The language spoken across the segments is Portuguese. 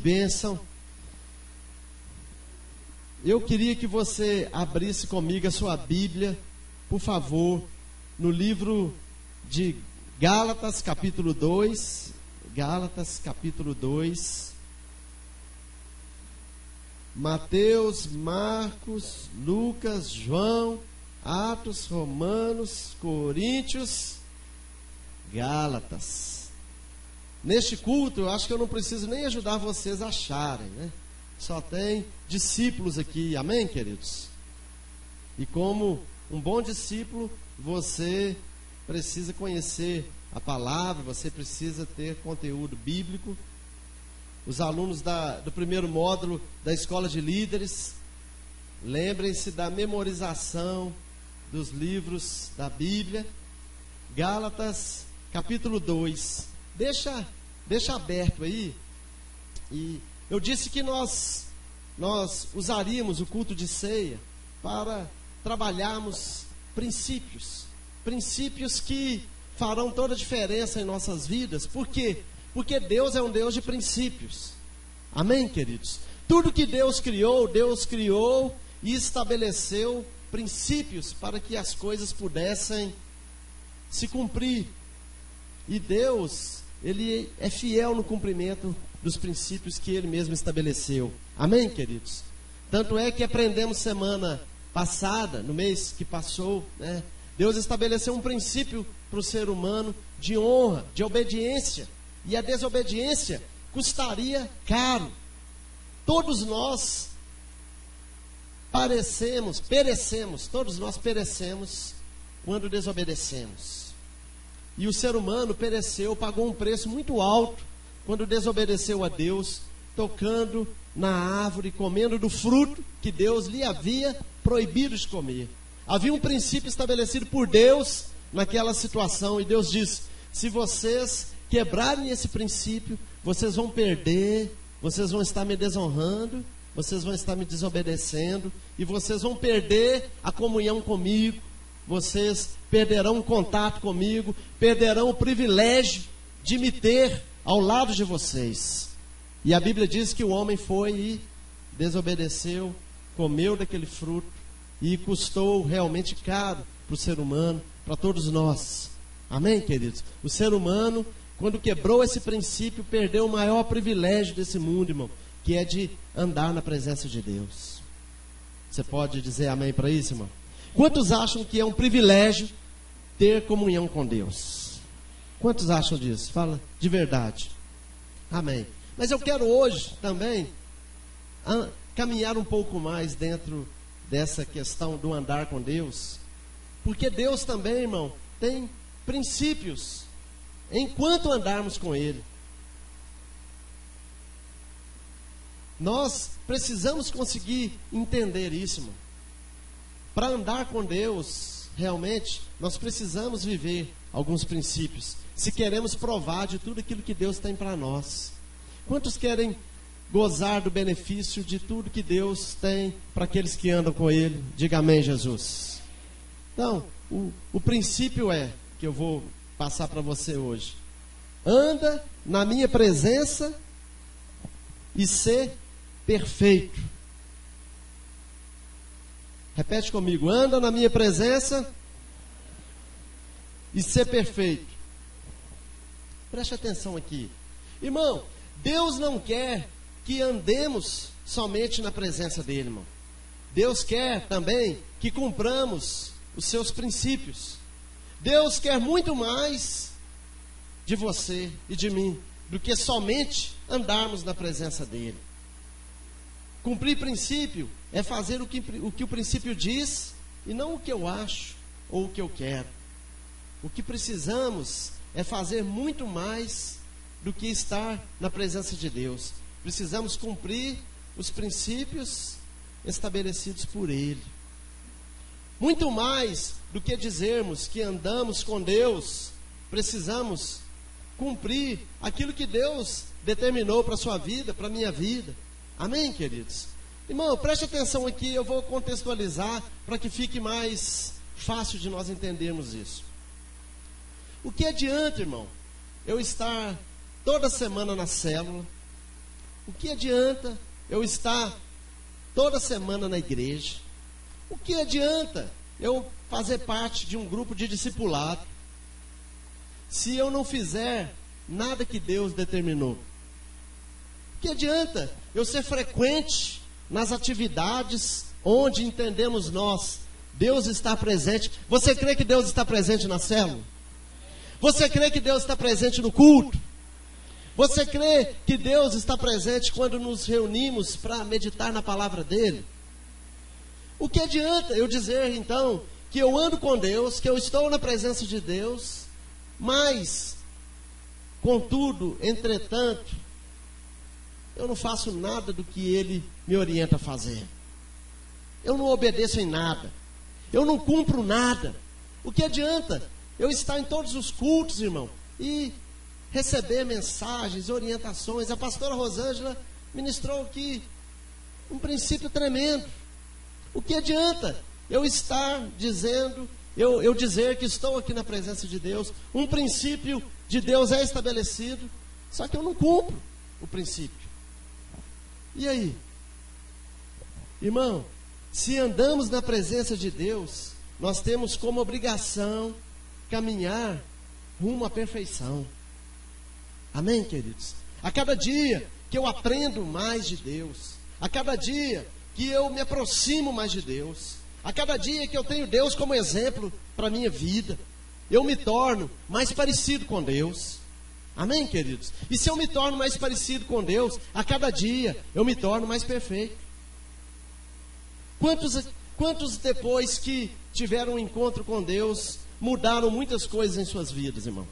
bênção. Eu queria que você abrisse comigo a sua Bíblia, por favor, no livro de Gálatas, capítulo 2. Gálatas, capítulo 2. Mateus, Marcos, Lucas, João, Atos, Romanos, Coríntios, Gálatas. Neste culto, eu acho que eu não preciso nem ajudar vocês a acharem, né? Só tem discípulos aqui, amém, queridos? E como um bom discípulo, você precisa conhecer a palavra, você precisa ter conteúdo bíblico. Os alunos do primeiro módulo da Escola de Líderes, lembrem-se da memorização dos livros da Bíblia. Gálatas, capítulo 2. Deixa aberto aí. E eu disse que nós usaríamos o culto de ceia para trabalharmos princípios que farão toda a diferença em nossas vidas. Por quê? Porque Deus é um Deus de princípios. Amém, queridos? Tudo que Deus criou e estabeleceu princípios para que as coisas pudessem se cumprir. E Deus, Ele é fiel no cumprimento dos princípios que Ele mesmo estabeleceu. Amém, queridos? Tanto é que aprendemos semana passada, no mês que passou, né? Deus estabeleceu um princípio para o ser humano de honra, de obediência. E a desobediência custaria caro. Todos nós perecemos quando desobedecemos. E o ser humano pereceu, pagou um preço muito alto quando desobedeceu a Deus, tocando na árvore, comendo do fruto que Deus lhe havia proibido de comer. Havia um princípio estabelecido por Deus naquela situação, e Deus disse: se vocês quebrarem esse princípio, vocês vão perder, vocês vão estar me desonrando, vocês vão estar me desobedecendo, e vocês vão perder a comunhão comigo, vocês perderão o contato comigo, perderão o privilégio de me ter ao lado de vocês. E a Bíblia diz que o homem foi e desobedeceu, comeu daquele fruto, e custou realmente caro para o ser humano, para todos nós. Amém, queridos? O ser humano, quando quebrou esse princípio, perdeu o maior privilégio desse mundo, irmão, que é de andar na presença de Deus. Você pode dizer amém para isso, irmão? Quantos acham que é um privilégio ter comunhão com Deus? Quantos acham disso? Fala de verdade. Amém. Mas eu quero hoje também caminhar um pouco mais dentro dessa questão do andar com Deus, porque Deus também, irmão, tem princípios enquanto andarmos com Ele. Nós precisamos conseguir entender isso, irmão. Para andar com Deus, realmente, nós precisamos viver alguns princípios, se queremos provar de tudo aquilo que Deus tem para nós. Quantos querem gozar do benefício de tudo que Deus tem para aqueles que andam com Ele? Diga amém, Jesus. Então, o princípio que eu vou passar para você hoje: anda na minha presença e ser perfeito. Repete comigo: anda na minha presença e ser perfeito. Preste atenção aqui, irmão. Deus não quer que andemos somente na presença dele, irmão. Deus quer também que cumpramos os seus princípios. Deus quer muito mais de você e de mim do que somente andarmos na presença dele. Cumprir princípio é fazer o que o princípio diz e não o que eu acho ou o que eu quero. O que precisamos é fazer muito mais do que estar na presença de Deus. Precisamos cumprir os princípios estabelecidos por Ele. Muito mais do que dizermos que andamos com Deus, precisamos cumprir aquilo que Deus determinou para a sua vida, para a minha vida. Amém, queridos? Irmão, preste atenção aqui, eu vou contextualizar para que fique mais fácil de nós entendermos isso. O que adianta, irmão, eu estar toda semana na célula, O que adianta eu estar toda semana na igreja? O que adianta eu fazer parte de um grupo de discipulado se eu não fizer nada que Deus determinou? O que adianta eu ser frequente nas atividades onde entendemos nós, Deus está presente? Você crê que Deus está presente na célula? Você crê que Deus está presente no culto? Você crê que Deus está presente quando nos reunimos para meditar na palavra dele? O que adianta eu dizer então que eu ando com Deus, que eu estou na presença de Deus, mas, contudo, entretanto, eu não faço nada do que ele me orienta a fazer. Eu não obedeço em nada. Eu não cumpro nada. O que adianta eu estar em todos os cultos, irmão, e receber mensagens, orientações? A pastora Rosângela ministrou aqui um princípio tremendo. O que adianta eu estar dizendo, eu dizer que estou aqui na presença de Deus, um princípio de Deus é estabelecido, só que eu não cumpro o princípio? E aí? Irmão, se andamos na presença de Deus, nós temos como obrigação caminhar rumo à perfeição. Amém, queridos? A cada dia que eu aprendo mais de Deus, a cada dia que eu me aproximo mais de Deus, a cada dia que eu tenho Deus como exemplo para a minha vida, eu me torno mais parecido com Deus. Amém, queridos? E se eu me torno mais parecido com Deus, a cada dia eu me torno mais perfeito. Quantos depois que tiveram um encontro com Deus, mudaram muitas coisas em suas vidas, irmão?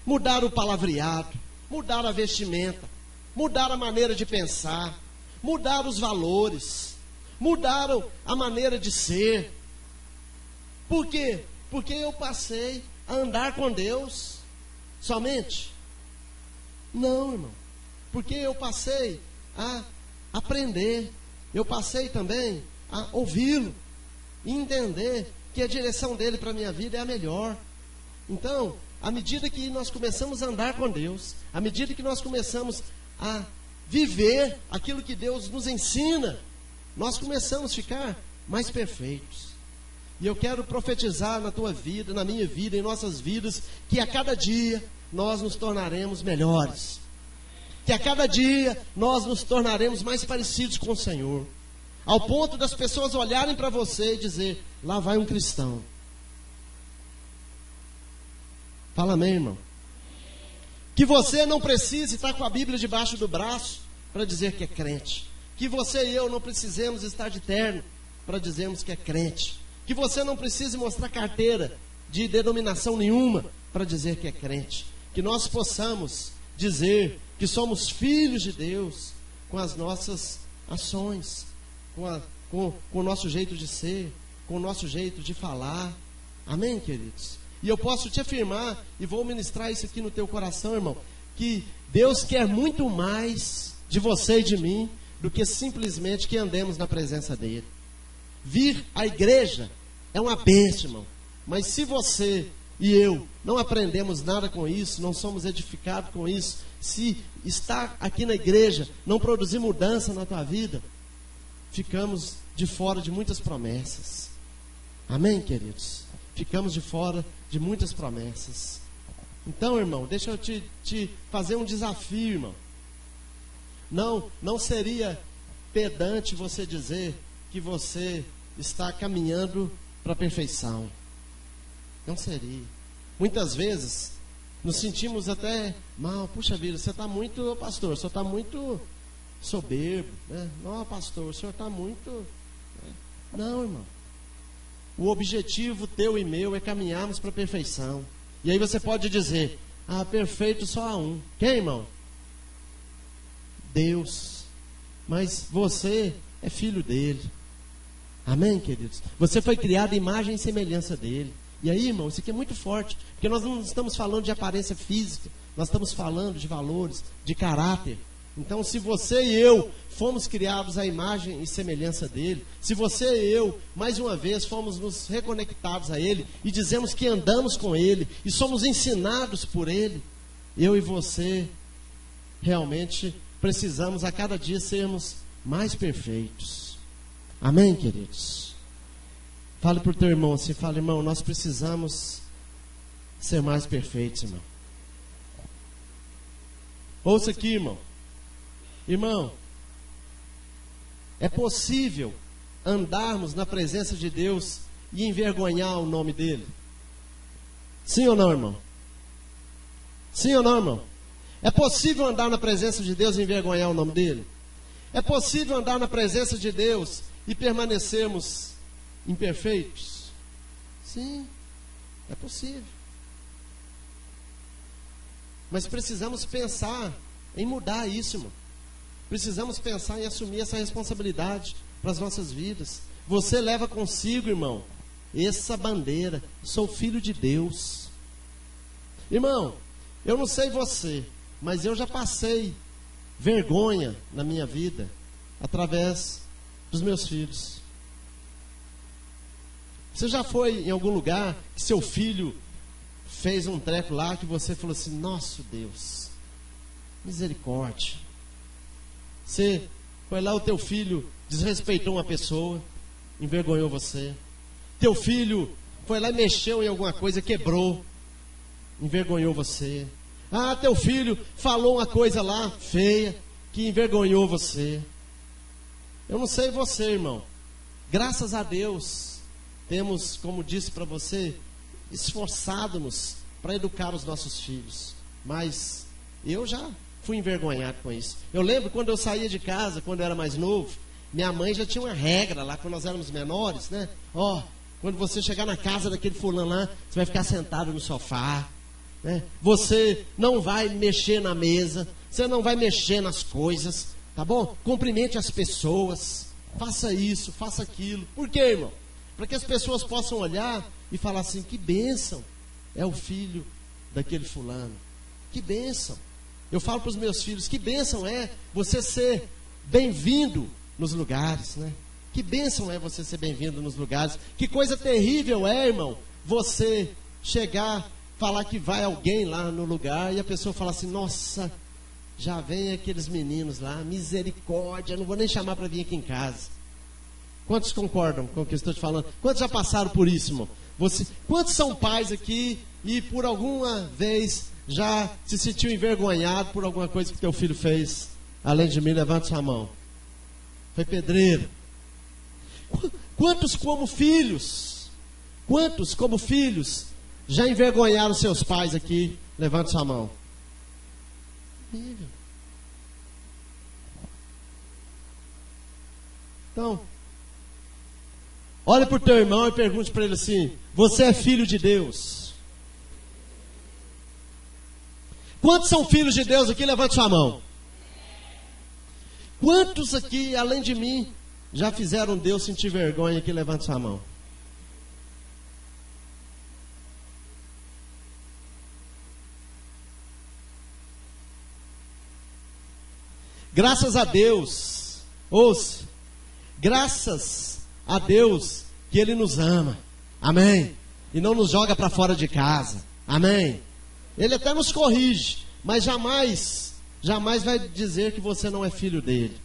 Mudaram o palavreado, mudaram a vestimenta, mudaram a maneira de pensar, mudaram os valores, mudaram a maneira de ser. Por quê? Porque eu passei a andar com Deus somente? Não, irmão. Porque eu passei a aprender, eu passei também a ouvi-lo e entender que a direção dele para a minha vida é a melhor. Então, à medida que nós começamos a andar com Deus, à medida que nós começamos a viver aquilo que Deus nos ensina, nós começamos a ficar mais perfeitos. E eu quero profetizar na tua vida, na minha vida, em nossas vidas, que a cada dia nós nos tornaremos melhores. Que a cada dia nós nos tornaremos mais parecidos com o Senhor. Ao ponto das pessoas olharem para você e dizer: lá vai um cristão. Fala amém, irmão. Que você não precise estar com a Bíblia debaixo do braço para dizer que é crente. Que você e eu não precisemos estar de terno para dizermos que é crente. Que você não precise mostrar carteira de denominação nenhuma para dizer que é crente. Que nós possamos dizer que somos filhos de Deus com as nossas ações, com o nosso jeito de ser, com o nosso jeito de falar. Amém, queridos? E eu posso te afirmar, e vou ministrar isso aqui no teu coração, irmão, que Deus quer muito mais de você e de mim do que simplesmente que andemos na presença dele. Vir à igreja é uma bênção, irmão. Mas se você e eu não aprendemos nada com isso, não somos edificados com isso, se estar aqui na igreja não produzir mudança na tua vida, ficamos de fora de muitas promessas. Amém, queridos? Ficamos de fora de muitas promessas. Então, irmão, deixa eu te fazer um desafio, irmão. Não seria pedante você dizer que você está caminhando para a perfeição. Não seria. Muitas vezes nos sentimos até mal. Puxa vida, você está muito, pastor, o senhor está muito soberbo, né? Não, pastor, o senhor está muito... né? Não, irmão. O objetivo teu e meu é caminharmos para a perfeição. E aí você pode dizer: ah, perfeito só há um. Quem, irmão? Deus. Mas você é filho dele. Amém, queridos? Você foi criado à imagem e semelhança dele. E aí, irmão, isso aqui é muito forte, porque nós não estamos falando de aparência física, nós estamos falando de valores, de caráter. Então, se você e eu fomos criados à imagem e semelhança dele, se você e eu, mais uma vez, fomos nos reconectados a ele e dizemos que andamos com ele e somos ensinados por ele, eu e você realmente precisamos a cada dia sermos mais perfeitos. Amém, queridos? Fale para o teu irmão assim, fala, irmão, nós precisamos ser mais perfeitos, irmão. Ouça aqui, irmão. Irmão, é possível andarmos na presença de Deus e envergonhar o nome dele? Sim ou não, irmão? Sim ou não, irmão? É possível andar na presença de Deus e envergonhar o nome dele? É possível andar na presença de Deus e permanecermos imperfeitos? Sim, é possível. Mas precisamos pensar em mudar isso, irmão. Precisamos pensar em assumir essa responsabilidade para as nossas vidas. Você leva consigo, irmão, essa bandeira. Sou filho de Deus. Irmão, eu não sei você, mas eu já passei vergonha na minha vida através dos meus filhos. Você já foi em algum lugar que seu filho fez um treco lá que você falou assim, nosso Deus, misericórdia. Você foi lá, o teu filho desrespeitou uma pessoa, envergonhou você. Teu filho foi lá e mexeu em alguma coisa, quebrou, envergonhou você. Ah, teu filho falou uma coisa lá feia, que envergonhou você. Eu não sei você, irmão. Graças a Deus, temos, como disse para você, esforçado-nos para educar os nossos filhos. Mas eu já fui envergonhado com isso. Eu lembro quando eu saía de casa, quando eu era mais novo, minha mãe já tinha uma regra lá, quando nós éramos menores, né? Ó, quando você chegar na casa daquele fulano lá, você vai ficar sentado no sofá, né? Você não vai mexer na mesa, você não vai mexer nas coisas, tá bom? Cumprimente as pessoas, faça isso, faça aquilo. Por quê, irmão? Para que as pessoas possam olhar e falar assim, que bênção, é o filho daquele fulano. Que bênção. Eu falo para os meus filhos, que bênção é você ser bem-vindo nos lugares, né? Que bênção é você ser bem-vindo nos lugares. Que coisa terrível é, irmão, você chegar, falar que vai alguém lá no lugar e a pessoa falar assim, nossa, já vem aqueles meninos lá, misericórdia, não vou nem chamar para vir aqui em casa. Quantos concordam com o que eu estou te falando? Quantos já passaram por isso, irmão? Quantos são pais aqui e por alguma vez já se sentiu envergonhado por alguma coisa que teu filho fez? Além de mim, levante sua mão. Foi pedreiro. Quantos como filhos? Quantos como filhos já envergonharam seus pais aqui? Levante sua mão. Então, olhe para o teu irmão e pergunte para ele assim, você é filho de Deus? Quantos são filhos de Deus aqui? Levante sua mão. Quantos aqui, além de mim, já fizeram Deus sentir vergonha aqui? Levante sua mão. Graças a Deus, ouça, graças a Deus que Ele nos ama, amém, e não nos joga para fora de casa, amém. Ele até nos corrige, mas jamais vai dizer que você não é filho dele,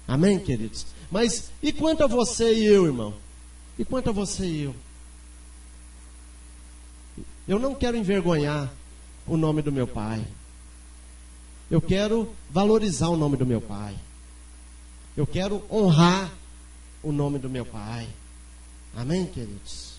amém, queridos. Mas e quanto a você e eu, irmão? E quanto a você e eu? Eu não quero envergonhar o nome do meu pai. Eu quero valorizar o nome do meu pai. Eu quero honrar o nome do meu pai. Amém, queridos?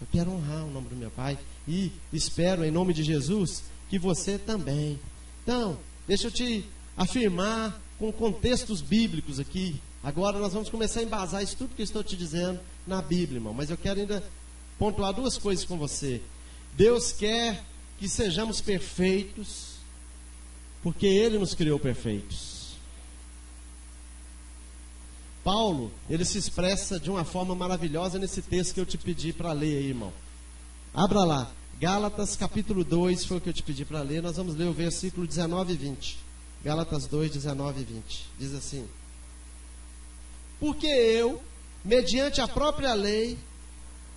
Eu quero honrar o nome do meu pai. E espero, em nome de Jesus, que você também. Então, deixa eu te afirmar com contextos bíblicos aqui. Agora nós vamos começar a embasar isso tudo que eu estou te dizendo na Bíblia, irmão. Mas eu quero ainda pontuar duas coisas com você. Deus quer que sejamos perfeitos, porque Ele nos criou perfeitos. Paulo, ele se expressa de uma forma maravilhosa nesse texto que eu te pedi para ler aí, irmão. Abra lá, Gálatas capítulo 2, foi o que eu te pedi para ler. Nós vamos ler o versículo 19 e 20. Gálatas 2, 19 e 20. Diz assim: porque eu, mediante a própria lei,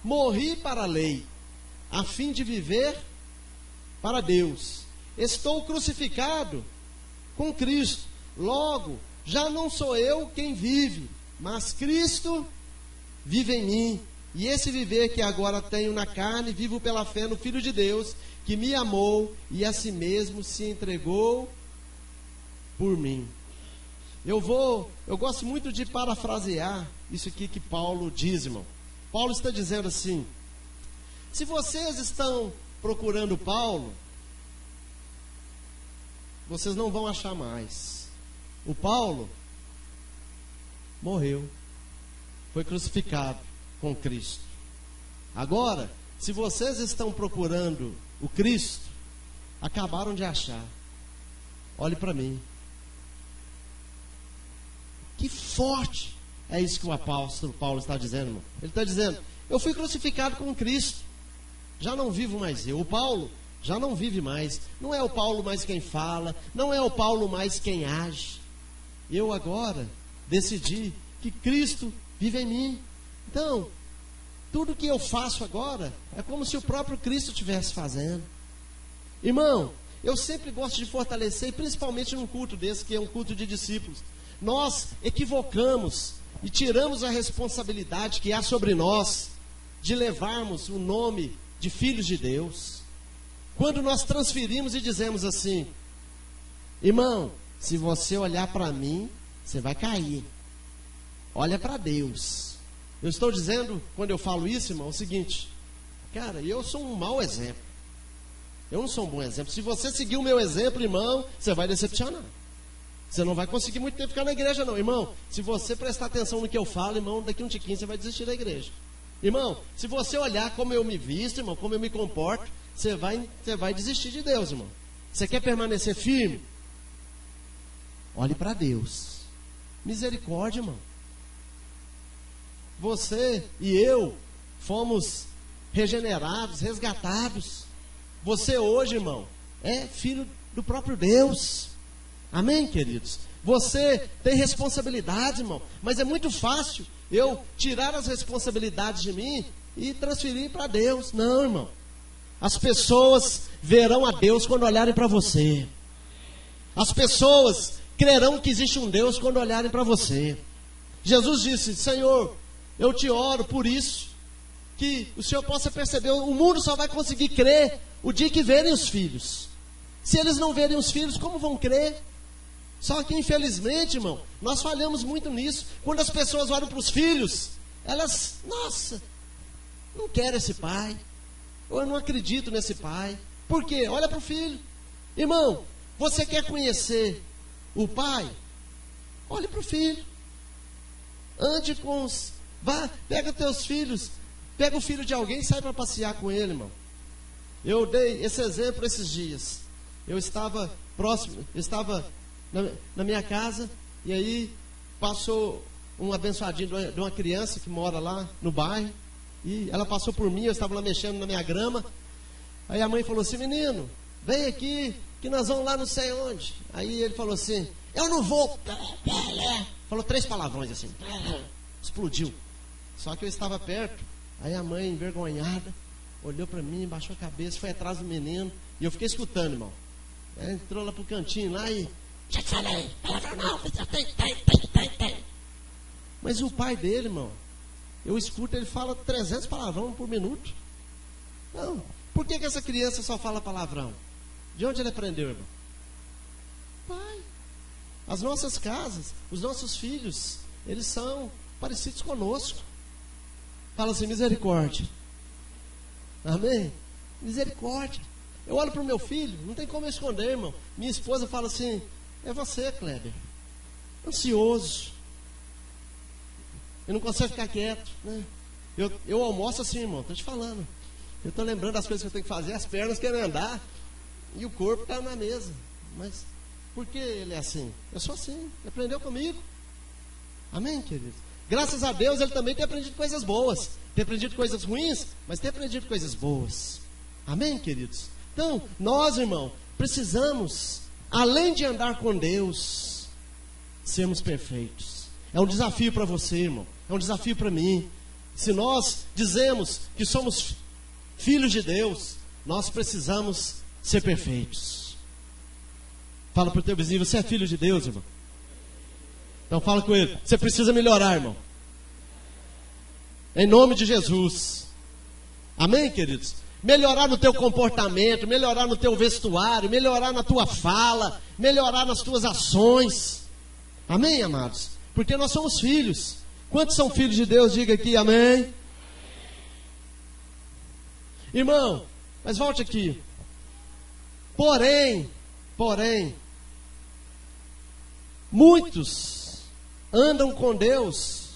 morri para a lei, a fim de viver para Deus. Estou crucificado com Cristo. Logo, já não sou eu quem vive, mas Cristo vive em mim. E esse viver que agora tenho na carne, vivo pela fé no Filho de Deus, que me amou e a si mesmo se entregou por mim. Eu gosto muito de parafrasear isso aqui que Paulo diz, irmão. Paulo está dizendo assim: se vocês estão procurando Paulo, vocês não vão achar mais. O Paulo morreu, foi crucificado com Cristo. Agora, se vocês estão procurando o Cristo, acabaram de achar. Olhe para mim. Que forte é isso que o apóstolo Paulo está dizendo, irmão. Ele está dizendo: eu fui crucificado com Cristo, já não vivo mais eu. O Paulo já não vive mais. Não é o Paulo mais quem fala, não é o Paulo mais quem age. Eu agora decidi que Cristo vive em mim. Então, tudo que eu faço agora é como se o próprio Cristo estivesse fazendo. Irmão, eu sempre gosto de fortalecer, principalmente num culto desse, que é um culto de discípulos. Nós equivocamos e tiramos a responsabilidade que há sobre nós de levarmos o nome de filhos de Deus. Quando nós transferimos e dizemos assim: irmão, se você olhar para mim, você vai cair. Olha para Deus. Eu estou dizendo, quando eu falo isso, irmão, é o seguinte: cara, eu sou um mau exemplo. Eu não sou um bom exemplo. Se você seguir o meu exemplo, irmão, você vai decepcionar. Você não vai conseguir muito tempo ficar na igreja, não. Irmão, se você prestar atenção no que eu falo, irmão, daqui um tiquinho você vai desistir da igreja. Irmão, se você olhar como eu me visto, irmão, como eu me comporto, você vai desistir de Deus, irmão. Você quer permanecer firme? Olhe para Deus. Misericórdia, irmão. Você e eu fomos regenerados, resgatados. Você hoje, irmão, é filho do próprio Deus. Amém, queridos? Você tem responsabilidade, irmão. Mas é muito fácil eu tirar as responsabilidades de mim e transferir para Deus. Não, irmão. As pessoas verão a Deus quando olharem para você. As pessoas crerão que existe um Deus quando olharem para você. Jesus disse: Senhor, eu te oro por isso, que o Senhor possa perceber. O mundo só vai conseguir crer o dia que verem os filhos. Se eles não verem os filhos, como vão crer? Só que infelizmente, irmão, nós falhamos muito nisso. Quando as pessoas olham para os filhos, elas, nossa, não quero esse pai, ou eu não acredito nesse pai. Por quê? Olha para o filho. Irmão, você quer conhecer o pai? Olhe para o filho. Ande com os... Vá, pega teus filhos, pega o filho de alguém e sai para passear com ele, irmão. Eu dei esse exemplo esses dias. Eu estava na minha casa, e aí passou um abençoadinho de uma criança que mora lá no bairro, e ela passou por mim, eu estava lá mexendo na minha grama. Aí a mãe falou assim: menino, vem aqui, que nós vamos lá não sei onde. Aí ele falou assim: eu não vou. Falou 3 palavrões assim, explodiu. Só que eu estava perto. Aí a mãe, envergonhada, olhou para mim, baixou a cabeça, foi atrás do menino, e eu fiquei escutando, irmão. Ela entrou lá pro cantinho lá e... já te falei, palavrão não, tem. Mas o pai dele, irmão, eu escuto, ele fala 300 palavrão por minuto. Não, por que essa criança só fala palavrão? De onde ele aprendeu, irmão? Pai. As nossas casas, os nossos filhos, eles são parecidos conosco. Fala assim: misericórdia. Amém? Misericórdia. Eu olho para o meu filho, não tem como eu esconder, irmão. Minha esposa fala assim: é você, Kleber, ansioso, eu não consigo ficar quieto, né? Eu almoço assim, irmão, estou te falando. Eu estou lembrando das coisas que eu tenho que fazer, as pernas querem andar e o corpo está na mesa. Mas por que ele é assim? Eu sou assim, ele aprendeu comigo. Amém, queridos? Graças a Deus ele também tem aprendido coisas boas. Tem aprendido coisas ruins, mas tem aprendido coisas boas. Amém, queridos? Então, nós, irmão, precisamos, além de andar com Deus, sermos perfeitos. É um desafio para você, irmão. É um desafio para mim. Se nós dizemos que somos filhos de Deus, nós precisamos ser perfeitos. Fala para o teu vizinho: você é filho de Deus, irmão. Então fala com ele, você precisa melhorar, irmão. Em nome de Jesus. Amém, queridos? Melhorar no teu comportamento, melhorar no teu vestuário, melhorar na tua fala, melhorar nas tuas ações. Amém, amados? Porque nós somos filhos. Quantos são filhos de Deus? Diga aqui, amém. Irmão, mas volte aqui. Porém, muitos andam com Deus,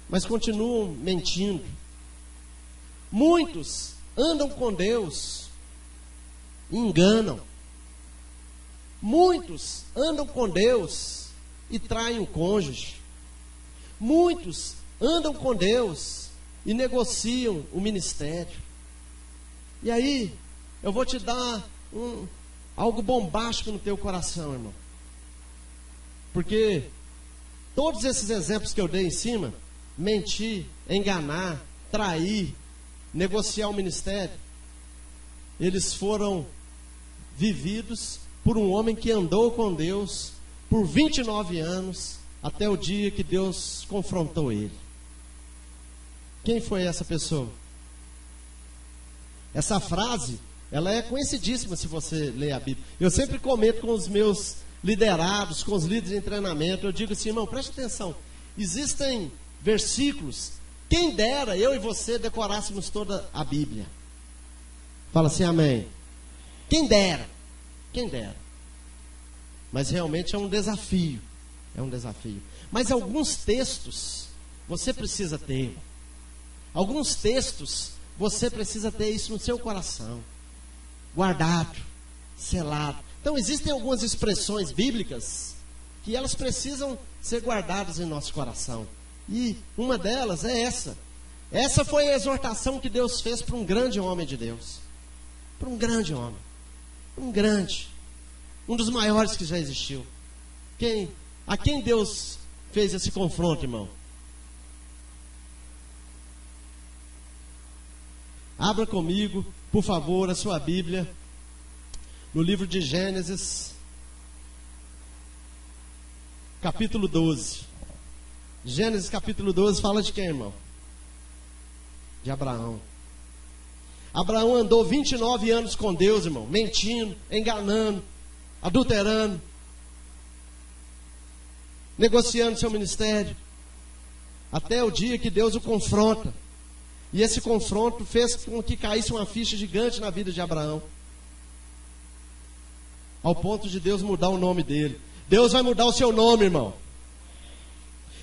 mas continuam mentindo. Muitos andam com Deus e enganam. Muitos andam com Deus e traem o cônjuge. Muitos andam com Deus e negociam o ministério. E aí, eu vou te dar algo bombástico no teu coração, irmão. Porque todos esses exemplos que eu dei em cima, mentir, enganar, trair, negociar o ministério, eles foram vividos por um homem que andou com Deus por 29 anos, até o dia que Deus confrontou ele. Quem foi essa pessoa? Essa frase, ela é conhecidíssima se você ler a Bíblia. Eu sempre comento com os meus liderados, com os líderes em treinamento, eu digo assim, irmão, preste atenção, existem versículos, quem dera eu e você decorássemos toda a Bíblia. Fala assim, amém. Quem dera. Mas realmente é um desafio. Mas alguns textos você precisa ter. Alguns textos você precisa ter isso no seu coração. Guardado, selado. Então existem algumas expressões bíblicas que elas precisam ser guardadas em nosso coração. E uma delas é essa. Essa foi a exortação que Deus fez para um grande homem de Deus. Para um grande homem. Um dos maiores que já existiu. A quem Deus fez esse confronto, irmão? Abra comigo, por favor, a sua Bíblia, no livro de Gênesis, capítulo 12. Gênesis capítulo 12 fala de quem, irmão? De Abraão. Abraão andou 29 anos com Deus, irmão, mentindo, enganando, adulterando, negociando seu ministério, até o dia que Deus o confronta. E esse confronto fez com que caísse uma ficha gigante na vida de Abraão, ao ponto de Deus mudar o nome dele. Deus vai mudar o seu nome, irmão.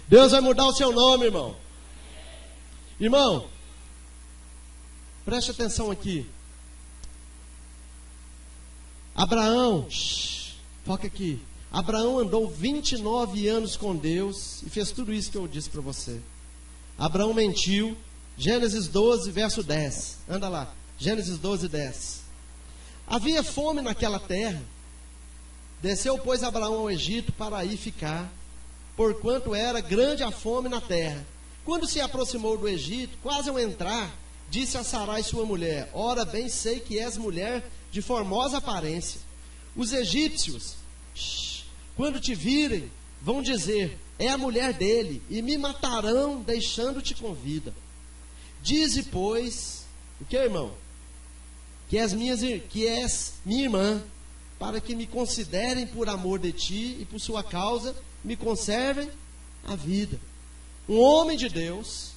Deus vai mudar o seu nome, irmão. Irmão, preste atenção aqui. Abraão, foca aqui. Abraão andou 29 anos com Deus e fez tudo isso que eu disse para você. Abraão mentiu. Gênesis 12, verso 10. Anda lá. Gênesis 12, 10. Havia fome naquela terra. Desceu, pois, Abraão ao Egito para aí ficar, porquanto era grande a fome na terra. Quando se aproximou do Egito, quase ao entrar, disse a Sarai sua mulher: ora bem sei que és mulher de formosa aparência. Os egípcios, quando te virem, vão dizer: é a mulher dele, e me matarão, deixando-te com vida. Dize, pois, o que, irmão? Que és minha irmã, para que me considerem por amor de ti e por sua causa me conservem a vida. Um homem de Deus,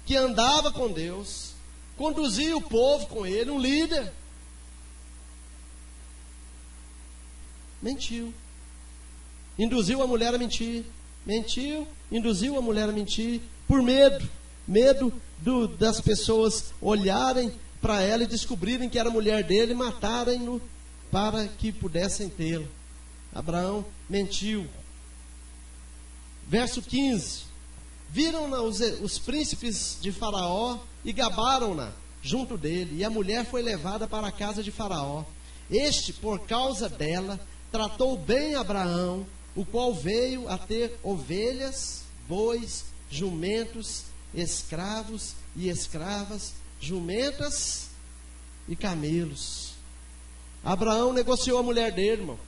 que andava com Deus, conduzia o povo com ele, um líder, mentiu. Induziu a mulher a mentir. Mentiu, induziu a mulher a mentir, por medo das pessoas olharem para ela e descobrirem que era mulher dele e matarem-no para que pudessem tê-la. Abraão mentiu. Verso 15. Viram-na os príncipes de Faraó e gabaram-na junto dele, e a mulher foi levada para a casa de Faraó. Este, por causa dela, tratou bem Abraão, o qual veio a ter ovelhas, bois, jumentos, escravos e escravas, jumentas e camelos. Abraão negociou a mulher dele, irmão,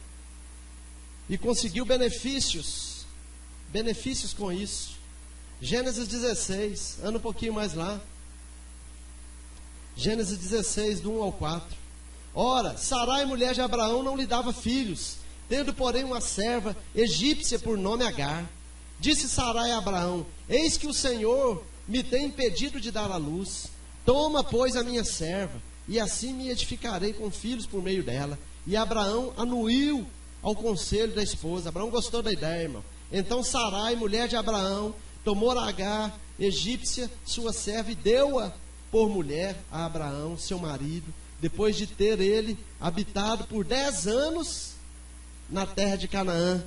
e conseguiu benefícios benefícios com isso. Gênesis 16, anda um pouquinho mais lá. Gênesis 16, do 1 ao 4. Ora, Sarai, mulher de Abraão, não lhe dava filhos, tendo, porém, uma serva egípcia por nome Agar. Disse Sarai a Abraão: eis que o Senhor me tem impedido de dar à luz. Toma, pois, a minha serva, e assim me edificarei com filhos por meio dela. E Abraão anuiu ao conselho da esposa. Abraão gostou da ideia, irmão. Então Sarai, mulher de Abraão, tomou Agar, egípcia, sua serva, e deu-a por mulher a Abraão, seu marido, depois de ter ele habitado por 10 anos na terra de Canaã.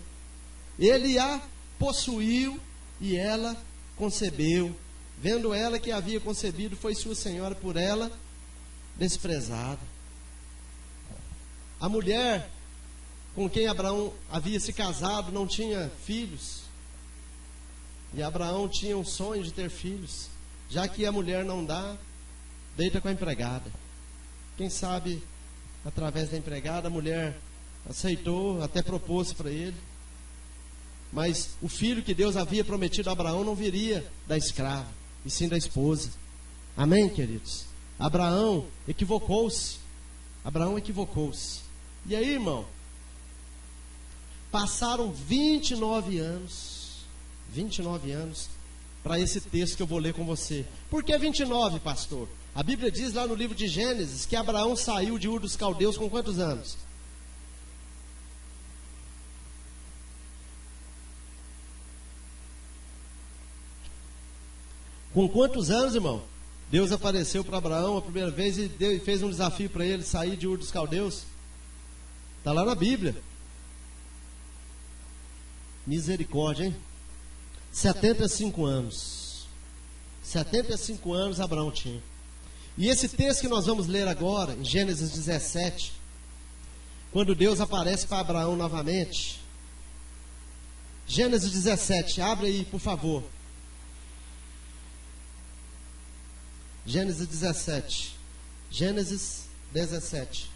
Ele a possuiu e ela concebeu. Vendo ela que havia concebido, foi sua senhora por ela desprezada. A mulher com quem Abraão havia se casado não tinha filhos. E Abraão tinha um sonho de ter filhos. Já que a mulher não dá, deita com a empregada. Quem sabe, através da empregada, a mulher aceitou, até propôs para ele. Mas o filho que Deus havia prometido a Abraão não viria da escrava, e sim da esposa. Amém, queridos? Abraão equivocou-se. Abraão equivocou-se. E aí, irmão, passaram 29 anos para esse texto que eu vou ler com você. Por que 29, pastor? A Bíblia diz lá no livro de Gênesis que Abraão saiu de Ur dos Caldeus com quantos anos? Com quantos anos, irmão? Deus apareceu para Abraão a primeira vez e fez um desafio para ele sair de Ur dos Caldeus. Está lá na Bíblia. Misericórdia, hein? 75 anos. 75 anos Abraão tinha. E esse texto que nós vamos ler agora, em Gênesis 17, quando Deus aparece para Abraão novamente. Gênesis 17, abre aí, por favor. Gênesis 17. Gênesis 17.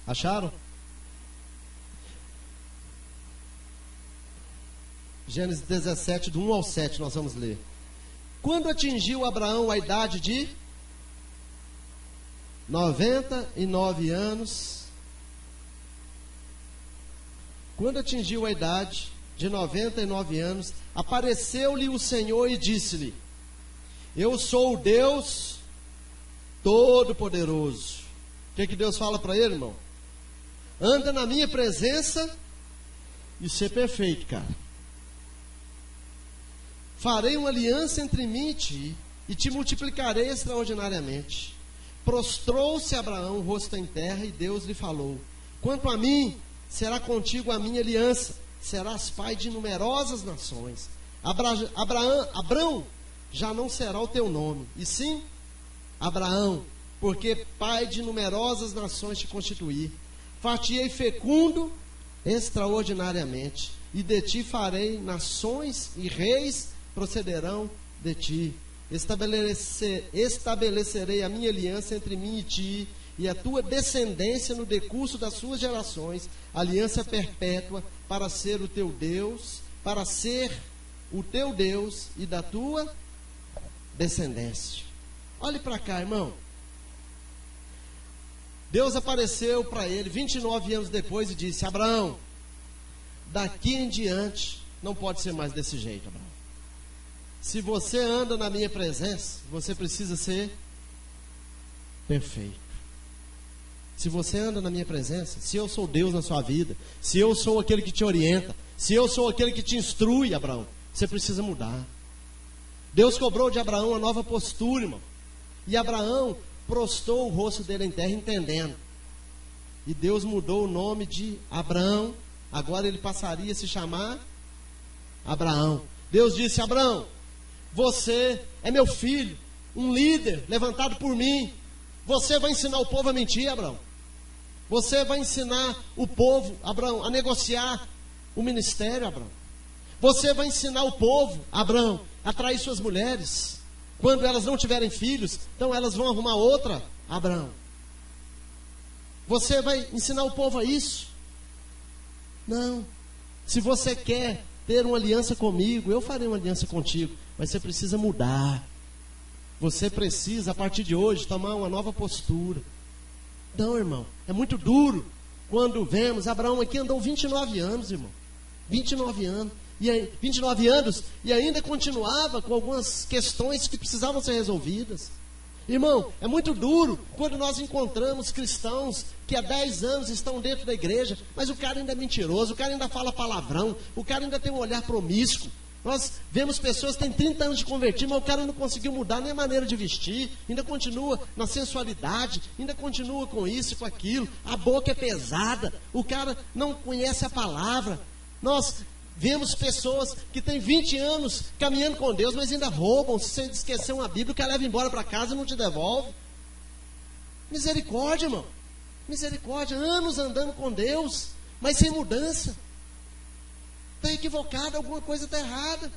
Acharam? Gênesis 17, do 1 ao 7, nós vamos ler. Quando atingiu Abraão a idade de 99 anos, quando atingiu a idade de 99 anos, apareceu-lhe o Senhor e disse-lhe: eu sou o Deus Todo-Poderoso. O que Deus fala para ele, irmão? Anda na minha presença e ser perfeito, cara. Farei uma aliança entre mim e te multiplicarei extraordinariamente. Prostrou-se Abraão, rosto em terra, e Deus lhe falou: quanto a mim, será contigo a minha aliança, serás pai de numerosas nações. Abraão já não será o teu nome, e sim Abraão, porque pai de numerosas nações te constituí. Far-te-ei fecundo extraordinariamente, e de ti farei nações, e reis procederão de ti. Estabelecerei a minha aliança entre mim e ti, e a tua descendência no decurso das suas gerações, aliança perpétua, para ser o teu Deus, e da tua descendência. Olhe para cá, irmão. Deus apareceu para ele 29 anos depois e disse: Abraão, daqui em diante não pode ser mais desse jeito, Abraão. Se você anda na minha presença, você precisa ser perfeito. Se você anda na minha presença, se eu sou Deus na sua vida, se eu sou aquele que te orienta, se eu sou aquele que te instrui, Abraão, você precisa mudar. Deus cobrou de Abraão uma nova postura, irmão. E Abraão prostrou o rosto dele em terra, entendendo. E Deus mudou o nome de Abraão. Agora ele passaria a se chamar Abraão. Deus disse: Abraão, você é meu filho, um líder levantado por mim. Você vai ensinar o povo a mentir, Abraão. Você vai ensinar o povo, Abraão, a negociar o ministério, Abraão. Você vai ensinar o povo, Abraão, a trair suas mulheres. Quando elas não tiverem filhos, então elas vão arrumar outra, Abraão. Você vai ensinar o povo a isso. Não. Se você quer ter uma aliança comigo, eu farei uma aliança contigo. Mas você precisa mudar. Você precisa, a partir de hoje, tomar uma nova postura. Então, irmão, é muito duro quando vemos, Abraão aqui andou 29 anos, irmão. 29 anos. 29 anos e ainda continuava com algumas questões que precisavam ser resolvidas. Irmão, é muito duro quando nós encontramos cristãos que há 10 anos estão dentro da igreja, mas o cara ainda é mentiroso, o cara ainda fala palavrão, o cara ainda tem um olhar promíscuo. Nós vemos pessoas que têm 30 anos de convertir, mas o cara não conseguiu mudar nem a maneira de vestir, ainda continua na sensualidade, ainda continua com isso e com aquilo, a boca é pesada, o cara não conhece a palavra. Nós vemos pessoas que têm 20 anos caminhando com Deus, mas ainda roubam. Se você esquecer uma Bíblia, o cara leva embora para casa e não te devolve. Misericórdia, irmão. Misericórdia. Anos andando com Deus, mas sem mudança. Está equivocado, alguma coisa está errada.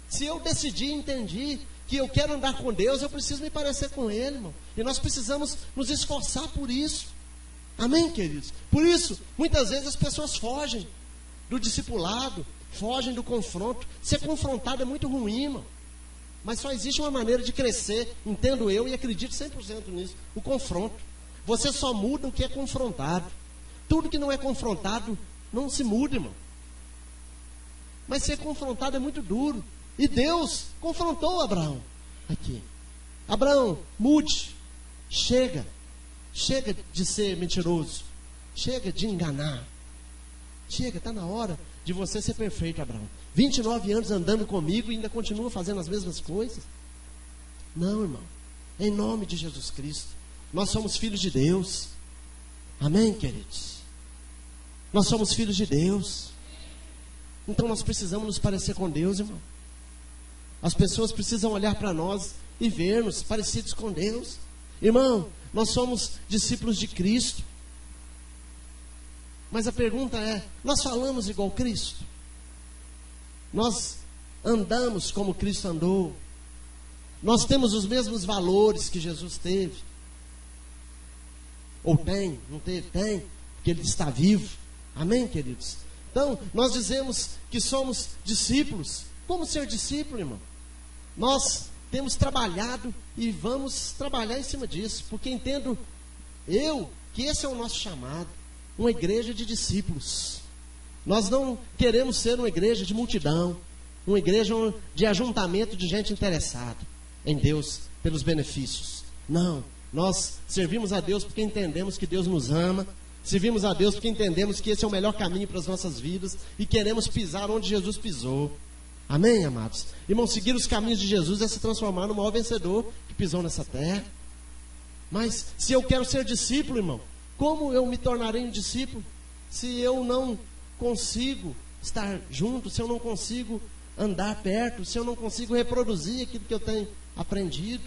Se eu decidir, entendi que eu quero andar com Deus, eu preciso me parecer com Ele, irmão. E nós precisamos nos esforçar por isso. Amém, queridos? Por isso, muitas vezes as pessoas fogem do discipulado, fogem do confronto. Ser confrontado é muito ruim, irmão. Mas só existe uma maneira de crescer, entendo eu e acredito 100% nisso: o confronto. Você só muda o que é confrontado. Tudo que não é confrontado não se muda, irmão. Mas ser confrontado é muito duro. E Deus confrontou Abraão aqui. Abraão, mude. Chega de ser mentiroso. Chega de enganar. Chega, está na hora de você ser perfeito, Abraão. 29 anos andando comigo e ainda continua fazendo as mesmas coisas? Não, irmão. Em nome de Jesus Cristo. Nós somos filhos de Deus. Amém, queridos? Nós somos filhos de Deus. Então nós precisamos nos parecer com Deus, irmão. As pessoas precisam olhar para nós e ver-nos parecidos com Deus. Irmão, nós somos discípulos de Cristo. Mas a pergunta é: nós falamos igual Cristo? Nós andamos como Cristo andou? Nós temos os mesmos valores que Jesus teve? Ou tem? Não teve? Tem, porque Ele está vivo. Amém, queridos? Então, nós dizemos que somos discípulos. Como ser discípulo, irmão? Nós temos trabalhado e vamos trabalhar em cima disso, porque entendo eu que esse é o nosso chamado. Uma igreja de discípulos. Nós não queremos ser uma igreja de multidão, uma igreja de ajuntamento de gente interessada em Deus pelos benefícios. Não, nós servimos a Deus porque entendemos que Deus nos ama, servimos a Deus porque entendemos que esse é o melhor caminho para as nossas vidas e queremos pisar onde Jesus pisou. Amém, amados? Irmão, seguir os caminhos de Jesus é se transformar no maior vencedor que pisou nessa terra. Mas se eu quero ser discípulo, irmão, como eu me tornarei um discípulo se eu não consigo estar junto, se eu não consigo andar perto, se eu não consigo reproduzir aquilo que eu tenho aprendido?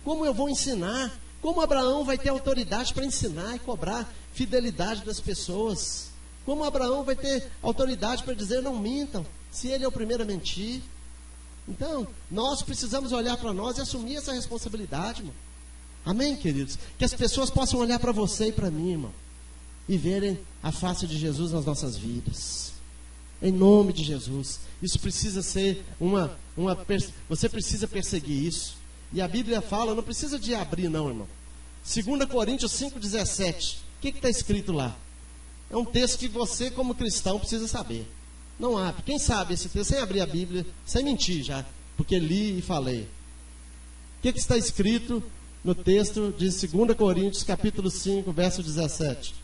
Como eu vou ensinar? Como Abraão vai ter autoridade para ensinar e cobrar fidelidade das pessoas? Como Abraão vai ter autoridade para dizer não mintam, se ele é o primeiro a mentir? Então, nós precisamos olhar para nós e assumir essa responsabilidade, irmão. Amém, queridos? Que as pessoas possam olhar para você e para mim, irmão, e verem a face de Jesus nas nossas vidas. Em nome de Jesus. Isso precisa ser você precisa perseguir isso. E a Bíblia fala, não precisa de abrir não, irmão. 2 Coríntios 5,17. O que está escrito lá? É um texto que você, como cristão, precisa saber. Não abre. Quem sabe esse texto sem abrir a Bíblia, sem mentir já, porque li e falei. O que está escrito no texto de 2 Coríntios, capítulo 5, verso 17?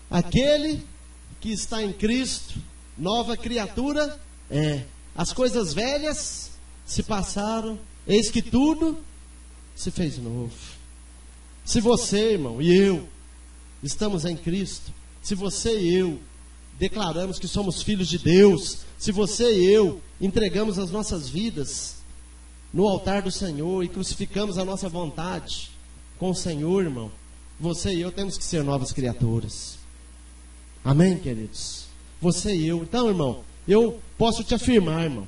Aquele que está em Cristo, nova criatura é. As coisas velhas se passaram, eis que tudo se fez novo. Se você, irmão, e eu estamos em Cristo, se você e eu declaramos que somos filhos de Deus, se você e eu entregamos as nossas vidas no altar do Senhor e crucificamos a nossa vontade com o Senhor, irmão, você e eu temos que ser novas criaturas. Amém, queridos? Você e eu. Então, irmão, eu posso te afirmar, irmão,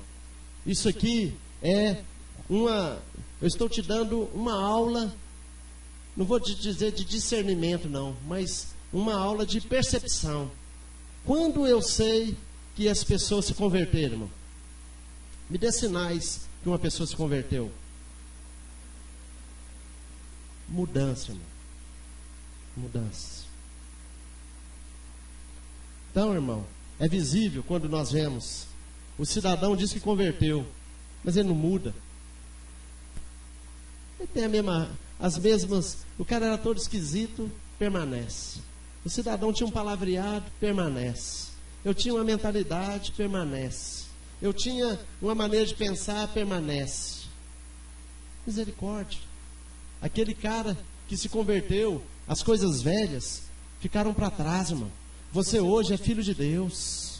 isso aqui é eu estou te dando uma aula não vou te dizer de discernimento não, mas uma aula de percepção. Quando eu sei que as pessoas se converteram, irmão? Me dê sinais que uma pessoa se converteu. Mudança, irmão. Mudança. Então, irmão, é visível quando nós vemos. O cidadão diz que converteu, mas ele não muda. Ele tem as mesmas. O cara era todo esquisito, permanece. O cidadão tinha um palavreado, permanece. Eu tinha uma mentalidade, permanece. Eu tinha uma maneira de pensar, permanece. Misericórdia. Aquele cara que se converteu, as coisas velhas ficaram para trás, irmão. Você hoje é filho de Deus.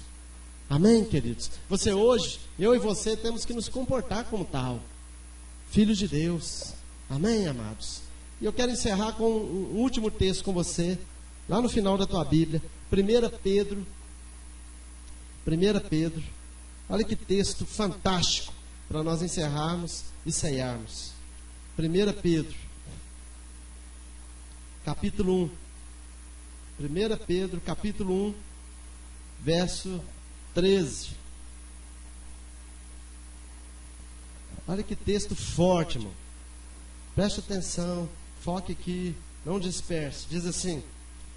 Amém, queridos? Você hoje, eu e você temos que nos comportar como tal. Filhos de Deus. Amém, amados? E eu quero encerrar com um último texto com você, lá no final da tua Bíblia, 1 Pedro. Olha que texto fantástico para nós encerrarmos e ceiarmos. 1 Pedro, capítulo 1. 1 Pedro, capítulo 1, verso 13. Olha que texto forte, irmão. Preste atenção, foque aqui, não disperse. Diz assim,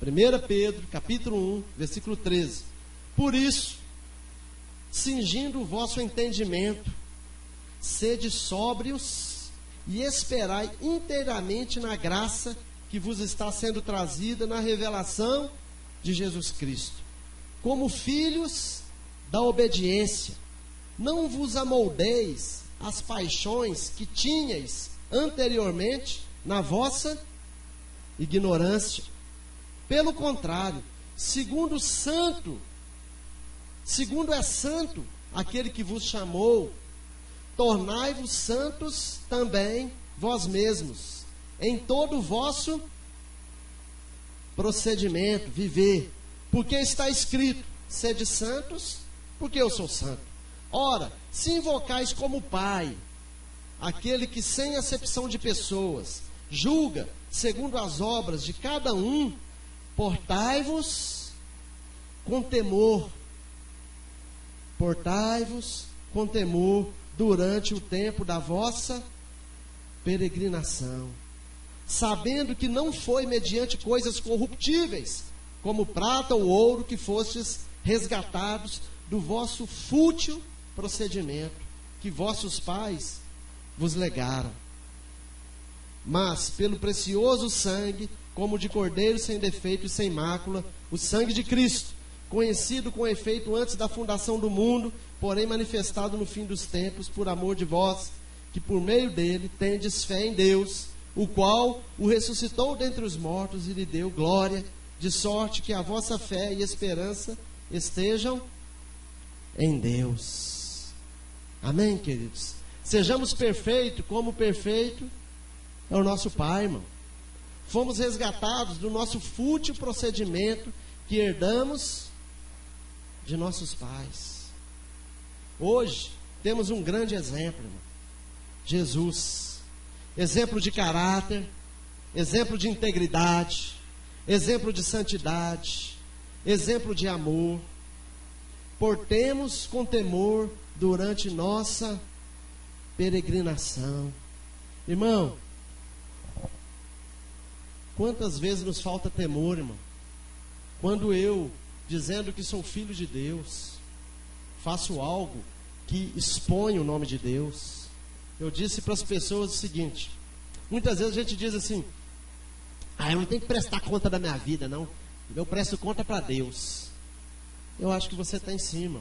1 Pedro, capítulo 1, versículo 13. Por isso, cingindo o vosso entendimento, sede sóbrios e esperai inteiramente na graça que vos está sendo trazida na revelação de Jesus Cristo. Como filhos da obediência, não vos amoldeis às paixões que tinhais anteriormente na vossa ignorância. Pelo contrário, segundo é santo aquele que vos chamou, tornai-vos santos também vós mesmos, em todo o vosso procedimento, viver. Porque está escrito, sede santos, porque eu sou santo. Ora, se invocais como Pai, aquele que sem acepção de pessoas, julga segundo as obras de cada um, portai-vos com temor durante o tempo da vossa peregrinação, sabendo que não foi mediante coisas corruptíveis, como prata ou ouro, que fostes resgatados do vosso fútil procedimento, que vossos pais vos legaram, mas pelo precioso sangue, como de cordeiro sem defeito e sem mácula, o sangue de Cristo, conhecido com efeito antes da fundação do mundo, porém manifestado no fim dos tempos, por amor de vós, que por meio dele tendes fé em Deus, o qual o ressuscitou dentre os mortos e lhe deu glória, de sorte que a vossa fé e esperança estejam em Deus. Amém, queridos? Sejamos perfeitos, como perfeito é o nosso Pai, irmão. Fomos resgatados do nosso fútil procedimento que herdamos de nossos pais. Hoje temos um grande exemplo, irmão. Jesus, exemplo de caráter, exemplo de integridade, exemplo de santidade, exemplo de amor. Portemos com temor durante nossa peregrinação. Irmão, quantas vezes nos falta temor, irmão? Quando eu, dizendo que sou filho de Deus, faço algo que expõe o nome de Deus. Eu disse para as pessoas o seguinte: muitas vezes a gente diz assim, eu não tenho que prestar conta da minha vida, não. Eu presto conta para Deus. Eu acho que você está em cima,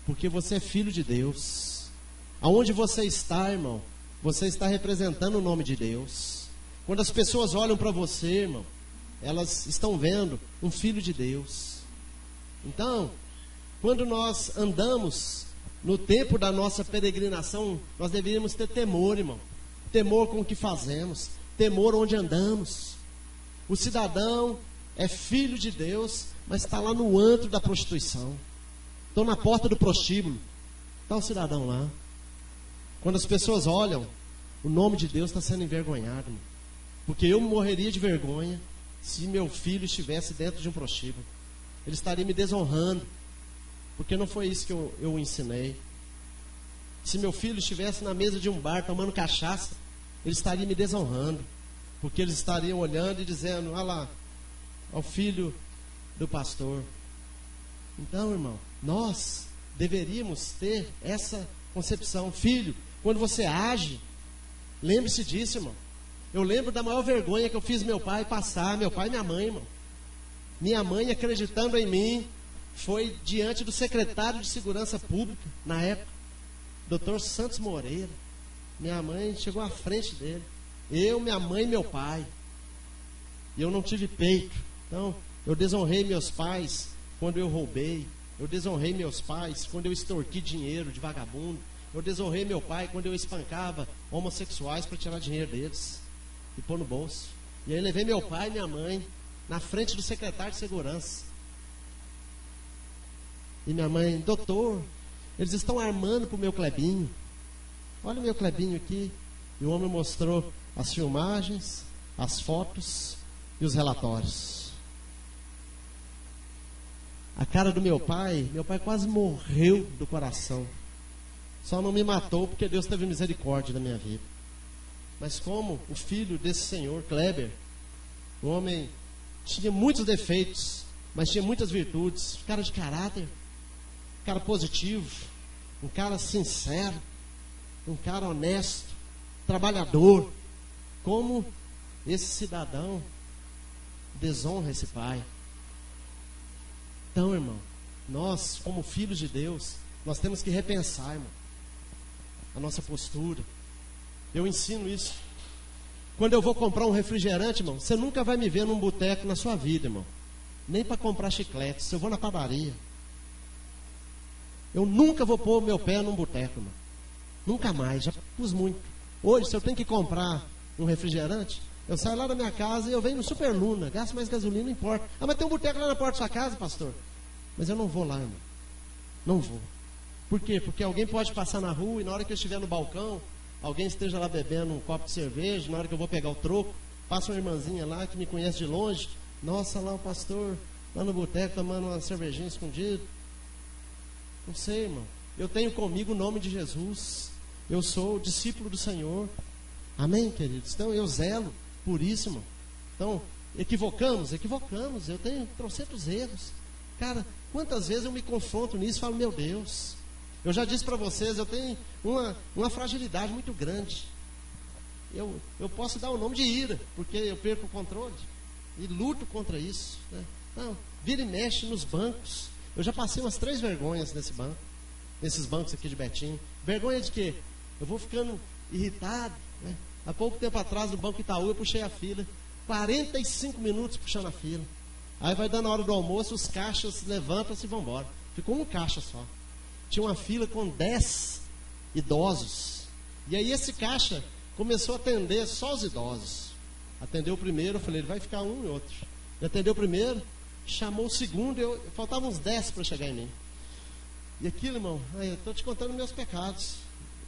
porque você é filho de Deus. Aonde você está, irmão, você está representando o nome de Deus. Quando as pessoas olham para você, irmão, elas estão vendo um filho de Deus. Então, quando nós andamos no tempo da nossa peregrinação, nós deveríamos ter temor, irmão. Temor com o que fazemos, temor onde andamos. O cidadão é filho de Deus, mas está lá no antro da prostituição. Estão na porta do prostíbulo. Está o cidadão lá. Quando as pessoas olham, o nome de Deus está sendo envergonhado, irmão. Porque eu morreria de vergonha se meu filho estivesse dentro de um prostíbulo. Ele estaria me desonrando, porque não foi isso que eu o ensinei. Se meu filho estivesse na mesa de um bar tomando cachaça, ele estaria me desonrando, porque eles estariam olhando e dizendo: olha lá, é o filho do pastor. Então, irmão, nós deveríamos ter essa concepção. Filho, quando você age, lembre-se disso, irmão. Eu lembro da maior vergonha que eu fiz meu pai passar, meu pai e minha mãe, irmão. Minha mãe, acreditando em mim, foi diante do secretário de Segurança Pública, na época, Dr. Santos Moreira. Minha mãe chegou à frente dele. Eu, minha mãe e meu pai. E eu não tive peito. Então, eu desonrei meus pais quando eu roubei. Eu desonrei meus pais quando eu extorqui dinheiro de vagabundo. Eu desonrei meu pai quando eu espancava homossexuais para tirar dinheiro deles e pôr no bolso. E aí levei meu pai e minha mãe na frente do secretário de segurança. E minha mãe: doutor, eles estão armando para o meu Clebinho. Olha o meu Clebinho aqui. E o homem mostrou as filmagens, as fotos e os relatórios. A cara do meu pai quase morreu do coração. Só não me matou porque Deus teve misericórdia da minha vida. Mas como o filho desse senhor, Kleber, o homem tinha muitos defeitos, mas tinha muitas virtudes. Cara de caráter, um cara positivo, um cara sincero, um cara honesto, trabalhador. Como esse cidadão desonra esse pai? Então, irmão, nós, como filhos de Deus, nós temos que repensar, irmão, a nossa postura. Eu ensino isso. Quando eu vou comprar um refrigerante, irmão, você nunca vai me ver num boteco na sua vida, irmão. Nem para comprar chicletes. Eu vou na padaria. Eu nunca vou pôr meu pé num boteco, irmão. Nunca mais, já pus muito. Hoje, se eu tenho que comprar um refrigerante, eu saio lá da minha casa e eu venho no Super Luna, gasto mais gasolina, não importa. Ah, mas tem um boteco lá na porta da sua casa, pastor. Mas eu não vou lá, irmão. Não vou. Por quê? Porque alguém pode passar na rua e na hora que eu estiver no balcão, alguém esteja lá bebendo um copo de cerveja, na hora que eu vou pegar o troco, passa uma irmãzinha lá que me conhece de longe. Nossa, lá o pastor, lá no boteco, tomando uma cervejinha escondida. Não sei, irmão. Eu tenho comigo o nome de Jesus. Eu sou discípulo do Senhor. Amém, queridos? Então eu zelo por isso, irmão. Então, equivocamos? Equivocamos. Eu tenho trocentos erros. Cara, quantas vezes eu me confronto nisso e falo: meu Deus, eu já disse para vocês, eu tenho uma fragilidade muito grande. Eu posso dar o nome de ira, porque eu perco o controle e luto contra isso, né? Não, vira e mexe nos bancos. Eu já passei umas 3 vergonhas nesses bancos aqui de Betim. Vergonha de quê? Eu vou ficando irritado, né? Há pouco tempo atrás, no Banco Itaú, eu puxei a fila. 45 minutos puxando a fila. Aí vai dando a hora do almoço, os caixas levantam-se e vão embora. Ficou um caixa só. Tinha uma fila com 10 idosos. E aí esse caixa começou a atender só os idosos. Atendeu o primeiro, eu falei: ele vai ficar um e outro. Ele atendeu o primeiro, chamou o segundo, faltavam uns 10 para chegar em mim. E aquilo, irmão, eu estou te contando meus pecados.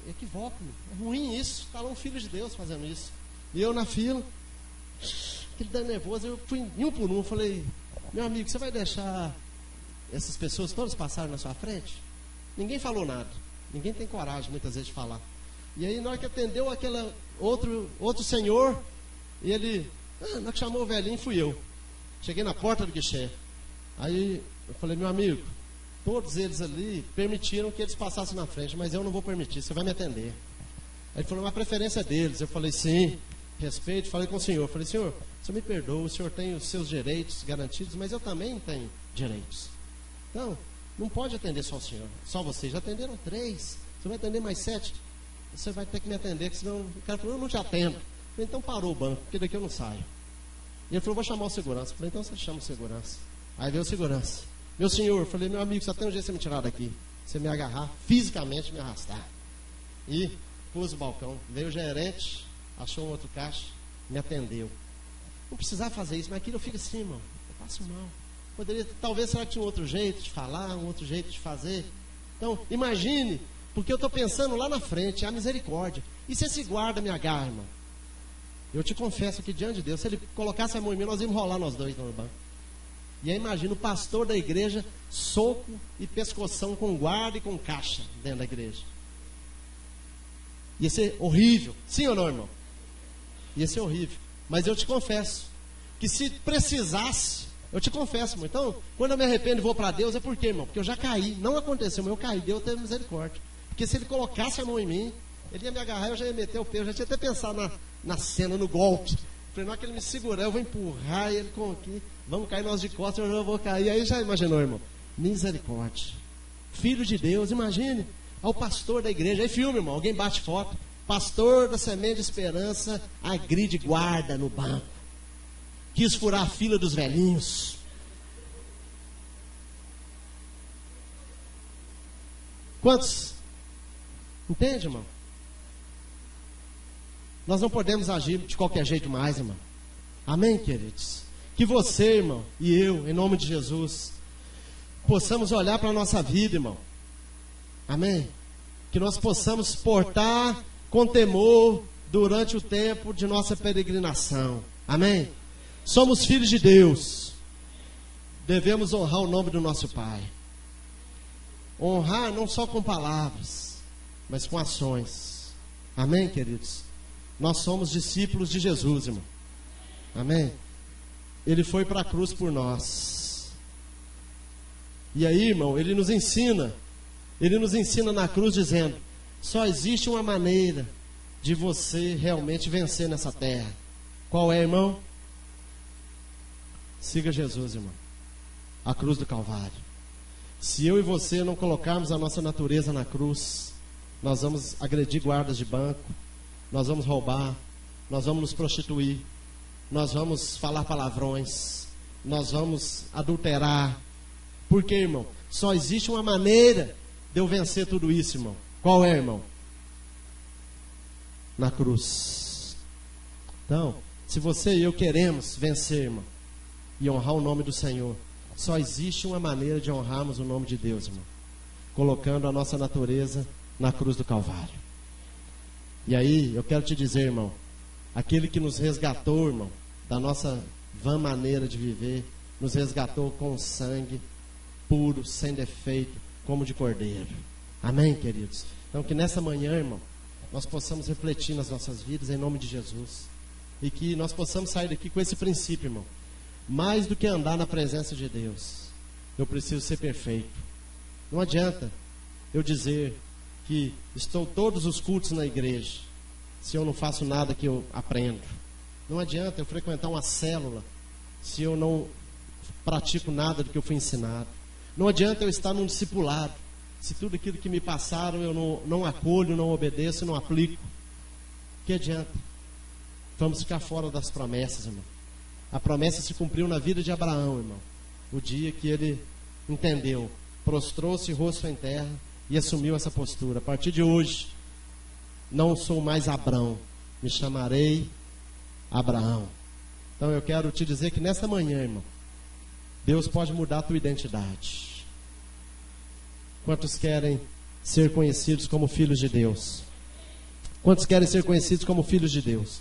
Equivoco, é ruim isso. Está lá um filho de Deus fazendo isso. E eu na fila, aquele dano nervoso, eu fui um por um. Falei: meu amigo, você vai deixar essas pessoas todas passarem na sua frente? Ninguém falou nada. Ninguém tem coragem muitas vezes de falar. E aí na hora que atendeu aquele outro senhor, ele, na hora que chamou o velhinho, fui eu. Cheguei na porta do guichê. Aí eu falei: meu amigo, todos eles ali permitiram que eles passassem na frente, mas eu não vou permitir, você vai me atender. Aí ele falou: uma preferência deles. Eu falei: sim, respeito. Falei com o senhor. Falei: senhor, me perdoa, o senhor tem os seus direitos garantidos, mas eu também tenho direitos. Então, não pode atender só o senhor, só vocês. Já atenderam 3, você vai atender mais 7. Você vai ter que me atender, que senão o cara falou: eu não te atendo. Eu falei: então parou o banco, porque daqui eu não saio. E ele falou: vou chamar o segurança. Eu falei: então você chama o segurança. Aí veio o segurança: meu senhor, eu falei: meu amigo, só tem um jeito de você me tirar daqui. Você me agarrar, fisicamente me arrastar. E pus o balcão. Veio o gerente, achou um outro caixa, me atendeu. Não precisava fazer isso, mas aquilo eu fico assim, irmão, eu passo mal. Poderia, talvez, será que tinha um outro jeito de falar, um outro jeito de fazer? Então, imagine, porque eu estou pensando lá na frente, a misericórdia. E se esse guarda me agarra, irmão? Eu te confesso que diante de Deus, se ele colocasse a mão em mim, nós íamos rolar nós dois no banco. E aí imagina o pastor da igreja, soco e pescoção com guarda e com caixa dentro da igreja. Ia ser horrível. Sim ou não, irmão? Ia ser horrível. Mas eu te confesso que se precisasse, eu te confesso, irmão. Então, quando eu me arrependo e vou para Deus, é por quê, irmão? Porque eu já caí. Não aconteceu, mas eu caí. Deus teve misericórdia. Porque se ele colocasse a mão em mim, ele ia me agarrar, eu já ia meter o pé. Eu já tinha até pensado na cena, no golpe. Falei, na hora que ele me segurar, eu vou empurrar e ele com aqui. Vamos cair nós de costas, eu já vou cair. Aí já imaginou, irmão? Misericórdia. Filho de Deus, imagine. Ao pastor da igreja. Aí filme, irmão. Alguém bate foto. Pastor da Semente de Esperança agride guarda no banco. Quis furar a fila dos velhinhos. Quantos? Entende, irmão? Nós não podemos agir de qualquer jeito mais, irmão. Amém, queridos? Que você, irmão, e eu, em nome de Jesus, possamos olhar para a nossa vida, irmão. Amém? Que nós possamos portar com temor durante o tempo de nossa peregrinação. Amém? Somos filhos de Deus. Devemos honrar o nome do nosso Pai. Honrar não só com palavras, mas com ações. Amém, queridos? Nós somos discípulos de Jesus, irmão. Amém? Ele foi para a cruz por nós. E aí, irmão, ele nos ensina na cruz dizendo: só existe uma maneira de você realmente vencer nessa terra. Qual é, irmão? Siga Jesus, irmão. A cruz do Calvário. Se eu e você não colocarmos a nossa natureza na cruz, nós vamos agredir guardas de banco, nós vamos roubar, nós vamos nos prostituir, nós vamos falar palavrões, nós vamos adulterar. Por quê, irmão? Só existe uma maneira de eu vencer tudo isso, irmão. Qual é, irmão? Na cruz. Então, se você e eu queremos vencer, irmão, e honrar o nome do Senhor, só existe uma maneira de honrarmos o nome de Deus, irmão: colocando a nossa natureza na cruz do Calvário. E aí, eu quero te dizer, irmão, aquele que nos resgatou, irmão, da nossa vã maneira de viver, nos resgatou com sangue puro, sem defeito, como de cordeiro. Amém, queridos? Então, que nessa manhã, irmão, nós possamos refletir nas nossas vidas em nome de Jesus. E que nós possamos sair daqui com esse princípio, irmão: mais do que andar na presença de Deus, eu preciso ser perfeito. Não adianta eu dizer que estou todos os cultos na igreja se eu não faço nada que eu aprendo. Não adianta eu frequentar uma célula se eu não pratico nada do que eu fui ensinado. Não adianta eu estar num discipulado se tudo aquilo que me passaram eu não acolho, não obedeço, não aplico. Que adianta? Vamos ficar fora das promessas, irmão. A promessa se cumpriu na vida de Abraão, irmão. O dia que ele entendeu, prostrou-se rosto em terra e assumiu essa postura: a partir de hoje, não sou mais Abrão, me chamarei Abraão. Então eu quero te dizer que nesta manhã, irmão, Deus pode mudar a tua identidade. Quantos querem ser conhecidos como filhos de Deus? Quantos querem ser conhecidos como filhos de Deus?